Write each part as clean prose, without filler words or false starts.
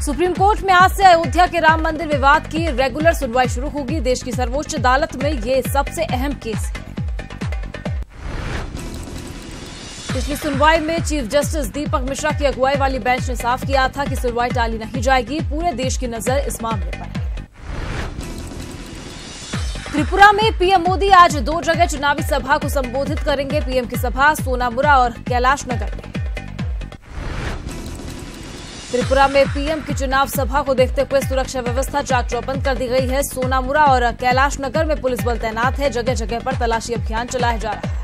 Supreme court में आज से अयोध्या के राम मंदिर विवाद की रेगुलर सुनवाई शुरू होगी। देश की सर्वोच्च अदालत में ये सबसे अहम केस है। पिछली सुनवाई में चीफ जस्टिस दीपक मिश्रा की अगुवाई वाली बेंच ने साफ किया था कि सुनवाई टाली नहीं जाएगी। पूरे देश की नजर इस मामले पर है। त्रिपुरा में पीएम मोदी आज 2 जगह चुनावी सभा को संबोधित करेंगे। पीएम की सभा सोनामुरा और कैलाश नगर में। त्रिपुरा में पीएम की चुनाव सभा को देखते हुए सुरक्षा व्यवस्था चाक चौबंद कर दी गई है। सोनामुरा और कैलाश नगर में पुलिस बल तैनात है। जगह जगह पर तलाशी अभियान चलाया जा रहा है।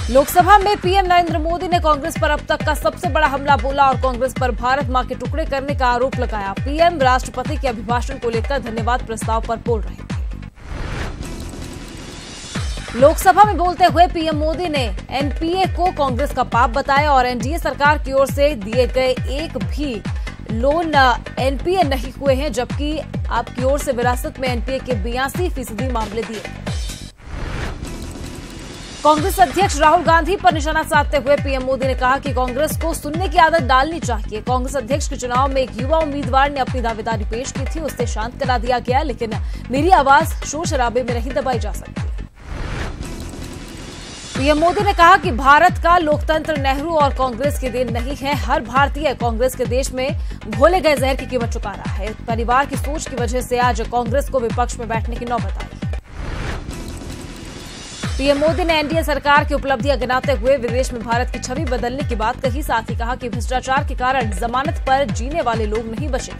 लोकसभा में पीएम नरेंद्र मोदी ने कांग्रेस पर अब तक का सबसे बड़ा हमला बोला और कांग्रेस पर भारत मां के टुकड़े करने का आरोप लगाया। पीएम राष्ट्रपति के अभिभाषण को लेकर धन्यवाद प्रस्ताव पर बोल रहे थे। लोकसभा में बोलते हुए पीएम मोदी ने एनपीए को कांग्रेस का पाप बताया और एनडीए सरकार की ओर से दिए गए एक भी लोन एनपीए नहीं हुए हैं, जबकि आपकी ओर से विरासत में एनपीए के 82% मामले दिए। कांग्रेस अध्यक्ष राहुल गांधी पर निशाना साधते हुए पीएम मोदी ने कहा कि कांग्रेस को सुनने की आदत डालनी चाहिए। कांग्रेस अध्यक्ष के चुनाव में एक युवा उम्मीदवार ने अपनी दावेदारी पेश की थी, उसे शांत करा दिया गया, लेकिन मेरी आवाज शोर शराबे में नहीं दबाई जा सकती। पीएम मोदी ने कहा कि भारत का लोकतंत्र नेहरू और कांग्रेस की देन नहीं है। हर भारतीय कांग्रेस के देश में घोले गए जहर की कीमत चुका रहा है। परिवार की सोच की वजह से आज कांग्रेस को विपक्ष में बैठने की नौबत आई। पीएम मोदी ने एनडीए सरकार की उपलब्धियां गिनाते हुए विदेश में भारत की छवि बदलने की बात कही। साथ ही कहा कि भ्रष्टाचार के कारण जमानत पर जीने वाले लोग नहीं बचे।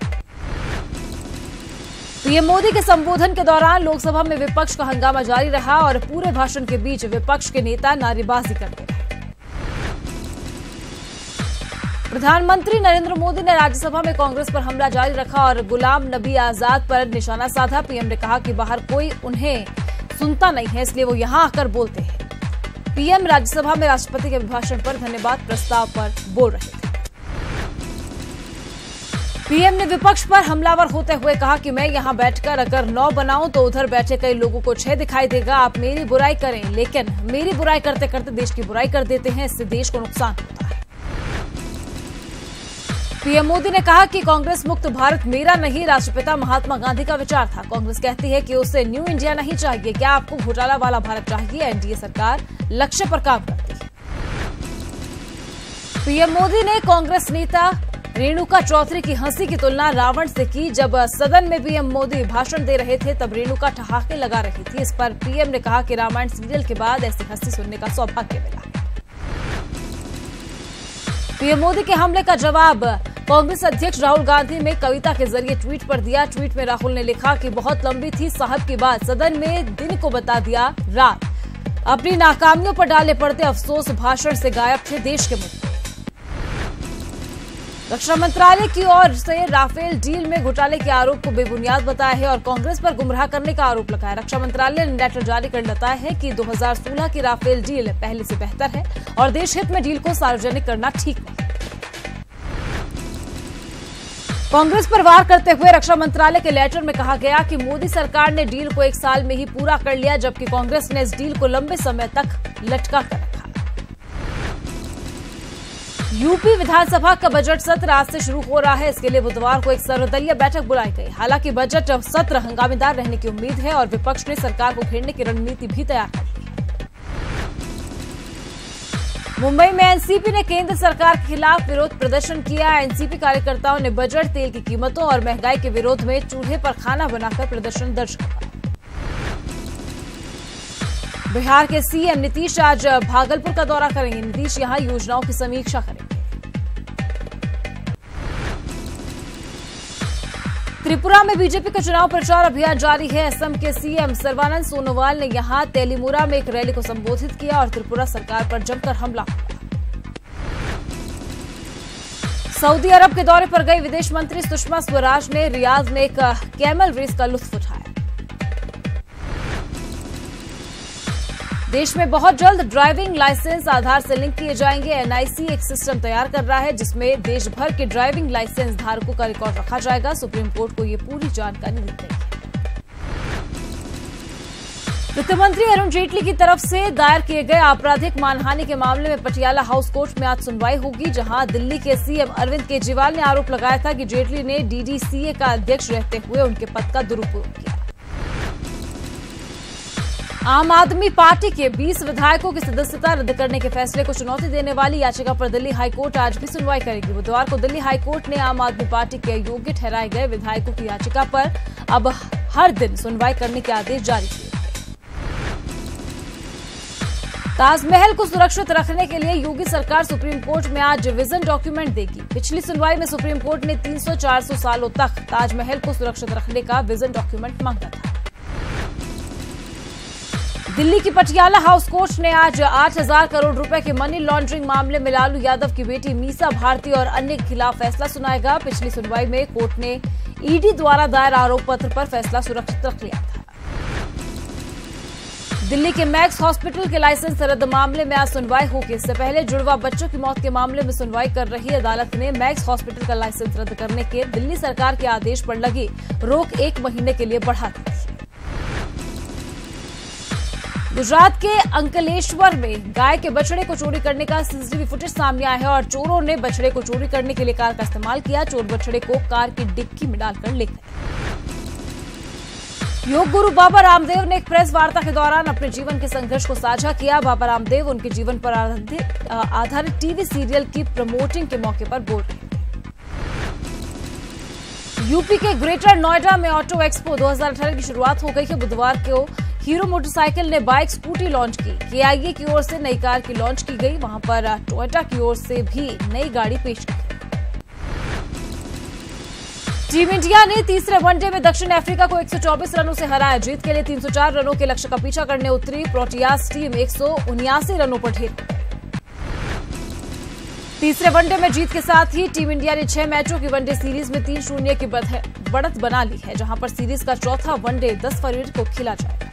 पीएम मोदी के संबोधन के दौरान लोकसभा में विपक्ष का हंगामा जारी रहा और पूरे भाषण के बीच विपक्ष के नेता नारेबाजी करते रहे। प्रधानमंत्री नरेंद्र मोदी ने राज्यसभा में कांग्रेस पर हमला जारी रखा और गुलाम नबी आजाद पर निशाना साधा। पीएम ने कहा कि बाहर कोई उन्हें सुनता नहीं है, इसलिए वो यहां आकर बोलते हैं। पीएम राज्यसभा में राष्ट्रपति के अभिभाषण पर धन्यवाद प्रस्ताव पर बोल रहे थे। पीएम ने विपक्ष पर हमलावर होते हुए कहा कि मैं यहां बैठकर अगर 9 बनाऊं तो उधर बैठे कई लोगों को 6 दिखाई देगा। आप मेरी बुराई करें, लेकिन मेरी बुराई करते करते देश की बुराई कर देते हैं। इससे देश को नुकसान होता है। पीएम मोदी ने कहा कि कांग्रेस मुक्त भारत मेरा नहीं, राष्ट्रपिता महात्मा गांधी का विचार था। कांग्रेस कहती है कि उसे न्यू इंडिया नहीं चाहिए। क्या आपको घोटाला वाला भारत चाहिए? एनडीए सरकार लक्ष्य पर काम करती है। पीएम मोदी ने कांग्रेस नेता रेणुका चौधरी की हंसी की तुलना रावण से की। जब सदन में पीएम मोदी भाषण दे रहे थे तब रेणुका ठहाके लगा रही थी। इस पर पीएम ने कहा कि रामायण सीरियल के बाद ऐसी हंसी सुनने का सौभाग्य मिला। पीएम मोदी के हमले का जवाब कांग्रेस अध्यक्ष राहुल गांधी ने कविता के जरिए ट्वीट पर दिया। ट्वीट में राहुल ने लिखा कि बहुत लंबी थी साहब की बात, सदन में दिन को बता दिया रात। अपनी नाकामियों पर डाले पड़ते अफसोस, भाषण से गायब थे देश के मुद्दे। रक्षा मंत्रालय की ओर से राफेल डील में घोटाले के आरोप को बेबुनियाद बताया है और कांग्रेस पर गुमराह करने का आरोप लगाया। रक्षा मंत्रालय ने लेटर जारी कर बताया है कि 2016 की राफेल डील पहले से बेहतर है और देश हित में डील को सार्वजनिक करना ठीक नहीं। कांग्रेस पर वार करते हुए रक्षा मंत्रालय के लेटर में कहा गया कि मोदी सरकार ने डील को 1 साल में ही पूरा कर लिया, जबकि कांग्रेस ने इस डील को लंबे समय तक लटका कर रखा। यूपी विधानसभा का बजट सत्र आज से शुरू हो रहा है। इसके लिए बुधवार को एक सर्वदलीय बैठक बुलाई गई। हालांकि बजट सत्र हंगामेदार रहने की उम्मीद है और विपक्ष ने सरकार को घेरने की रणनीति भी तैयार कर ली है। मुंबई में एनसीपी ने केंद्र सरकार के खिलाफ विरोध प्रदर्शन किया। एनसीपी कार्यकर्ताओं ने बजट, तेल की कीमतों और महंगाई के विरोध में चूल्हे पर खाना बनाकर प्रदर्शन दर्ज करवाया। बिहार के सीएम नीतीश आज भागलपुर का दौरा करेंगे। नीतीश यहां योजनाओं की समीक्षा करेंगे। त्रिपुरा में बीजेपी का चुनाव प्रचार अभियान जारी है। असम के सीएम सर्बानंद सोनोवाल ने यहां तेलीमुरा में एक रैली को संबोधित किया और त्रिपुरा सरकार पर जमकर हमला किया। सऊदी अरब के दौरे पर गई विदेश मंत्री सुषमा स्वराज ने रियाद में एक कैमल रेस का लुत्फ उठाया। देश में बहुत जल्द ड्राइविंग लाइसेंस आधार से लिंक किए जाएंगे। एनआईसी एक सिस्टम तैयार कर रहा है जिसमें देश भर के ड्राइविंग लाइसेंस धारकों का रिकॉर्ड रखा जाएगा। सुप्रीम कोर्ट को ये पूरी जानकारी दी गई है। वित्त मंत्री अरुण जेटली की तरफ से दायर किए गए आपराधिक मानहानि के मामले में पटियाला हाउस कोर्ट में आज सुनवाई होगी, जहां दिल्ली के सीएम अरविंद केजरीवाल ने आरोप लगाया था कि जेटली ने डीडीसीए का अध्यक्ष रहते हुए उनके पद का दुरुपयोग किया। आम आदमी पार्टी के 20 विधायकों की सदस्यता रद्द करने के फैसले को चुनौती देने वाली याचिका पर दिल्ली हाईकोर्ट आज भी सुनवाई करेगी। बुधवार को दिल्ली हाईकोर्ट ने आम आदमी पार्टी के अयोग्य ठहराए गए विधायकों की याचिका पर अब हर दिन सुनवाई करने के आदेश जारी किए। ताजमहल को सुरक्षित रखने के लिए योगी सरकार सुप्रीम कोर्ट में आज विजन डॉक्यूमेंट देगी। पिछली सुनवाई में सुप्रीम कोर्ट ने 300-400 सालों तक ताजमहल को सुरक्षित रखने का विजन डॉक्यूमेंट मांगा था। दिल्ली की पटियाला हाउस कोर्ट ने आज 8,000 करोड़ रुपए के मनी लॉन्ड्रिंग मामले में लालू यादव की बेटी मीसा भारती और अन्य के खिलाफ फैसला सुनाएगा। पिछली सुनवाई में कोर्ट ने ईडी द्वारा दायर आरोप पत्र पर फैसला सुरक्षित रख लिया था। दिल्ली के मैक्स हॉस्पिटल के लाइसेंस रद्द मामले में आज सुनवाई होगी। इससे पहले जुड़वा बच्चों की मौत के मामले में सुनवाई कर रही अदालत ने मैक्स हॉस्पिटल का लाइसेंस रद्द करने के दिल्ली सरकार के आदेश पर लगी रोक 1 महीने के लिए बढ़ा दी थी। गुजरात के अंकलेश्वर में गाय के बछड़े को चोरी करने का सीसीटीवी फुटेज सामने आया है और चोरों ने बछड़े को चोरी करने के लिए कार का इस्तेमाल किया। चोर बछड़े को कार की डिक्की में डालकर ले गए। योग गुरु बाबा रामदेव ने एक प्रेस वार्ता के दौरान अपने जीवन के संघर्ष को साझा किया। बाबा रामदेव उनके जीवन पर आधारित टीवी सीरियल की प्रमोटिंग के मौके पर बोल रहे थे। यूपी के ग्रेटर नोएडा में ऑटो एक्सपो 2018 की शुरुआत हो गई है। बुधवार को हीरो मोटरसाइकिल ने बाइक स्कूटी लॉन्च की। केआईए की ओर से नई कार की लॉन्च की गई। वहां पर टोयोटा की ओर से भी नई गाड़ी पेश की। टीम इंडिया ने तीसरे वनडे में दक्षिण अफ्रीका को 124 रनों से हराया। जीत के लिए 304 रनों के लक्ष्य का पीछा करने उतरी प्रोटियास टीम 179 रनों पर ढेर। तीसरे वनडे में जीत के साथ ही टीम इंडिया ने 6 मैचों की वनडे सीरीज में 3-0 की बढ़त बना ली है, जहां पर सीरीज का चौथा वनडे 10 फरवरी को खेला जाएगा।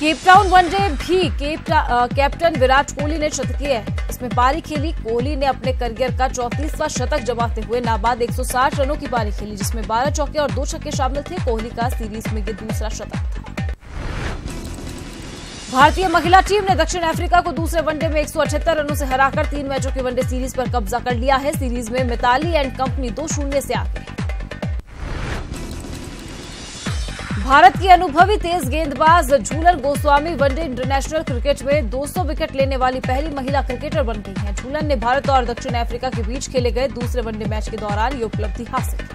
केपटाउन वनडे भी कैप्टन विराट कोहली ने शतकीय है। इसमें पारी खेली। कोहली ने अपने करियर का 34वां शतक जमाते हुए नाबाद 160 रनों की पारी खेली, जिसमें 12 चौके और 2 छक्के शामिल थे। कोहली का सीरीज में ये दूसरा शतक था। भारतीय महिला टीम ने दक्षिण अफ्रीका को दूसरे वनडे में 178 रनों से हराकर 3 मैचों की वनडे सीरीज पर कब्जा कर लिया है। सीरीज में मिताली एंड कंपनी 2-0 से आगे है। भारत की अनुभवी तेज गेंदबाज Jhulan Goswami one day international cricket में 200 विकेट लेने वाली पहली महिला क्रिकेटर बन गई हैं। झूलन ने भारत और दक्षिण अफ्रीका के बीच खेले गए दूसरे वनडे मैच के दौरान ये उपलब्धि हासिल की।